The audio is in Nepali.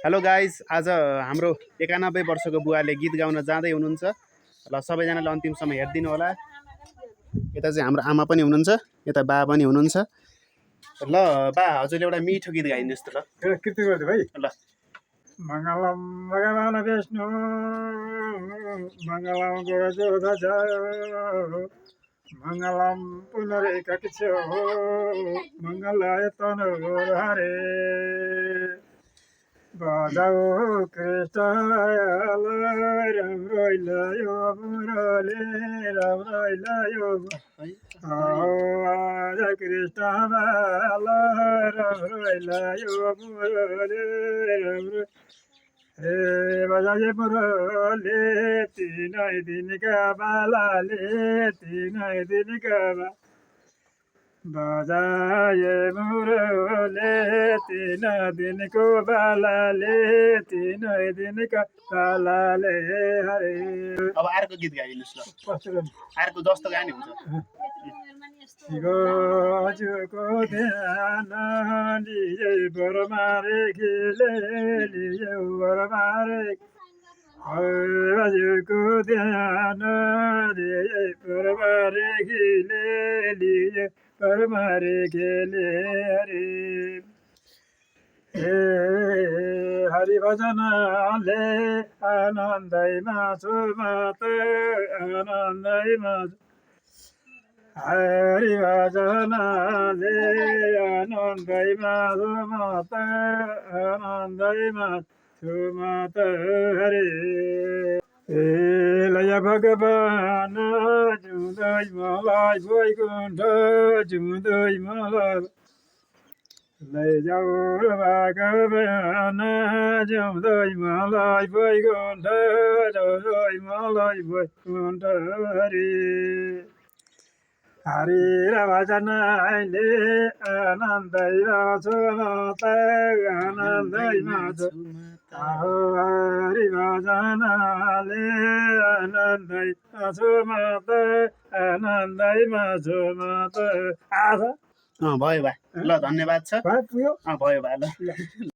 हेलो गाइज, आज हाम्रो 91 वर्षको बुवाले गीत गाउन जाँदै हुनुहुन्छ। ल सबैजनाले अन्तिमसम्म हेरिदिनु होला। यता चाहिँ हाम्रो आमा पनि हुनुहुन्छ, यता बा पनि हुनुहुन्छ। ल बा, हजुरले एउटा मिठो गीत गाइदिनुहोस् त। ल कृति गर्छु भाइ। ल मङ्गलम भगवान विष्णु मङ्गलम गोरजोध्वज मङ्गलम पुनरेकक्षो मङ्गलाय तनु हरे बजाऊ कृष्णलाई राम्रो लयो मुरली राम्रो लयो आज कृष्णलाई राम्रो लयो मुरली राम्रो हे बजाए मुरली तिनै दिनका बालाले तिनै दिनका बजाए मुरली तीन दिनको बालाले तीनै दिनका बालाले हरे। अब अर्को गीत गाइदिनुहोस्। ल अर्को जस्तो गाने हुन्छ। हजुरको ध्यान लिए बरमारे खिले लिए बरमारे हजुरको ध्यान लिए बरमारे खिले लिए परमारे खेले हरे हे हरि भजनले आनन्दै मासु मात आनन्दै मासु हरि भजनले आनन्दै मासु मात आनन्दै मासु मात हरे लय भगवान जुँदै मलाई वैकुण्ठ जुँदै मलाई लैजाऊ भगवान जुँदै मलाई वैकुण्ठ जुँदै मलाई वैकुण्ठ हरे हरि र भजनले आनन्दै मासु मात आनन्दै मासु हरि भजनले आनन्दै मासु मात आनन्दै मासु मात भयो बा। ल धन्यवाद छ। भयो भयो बा। ल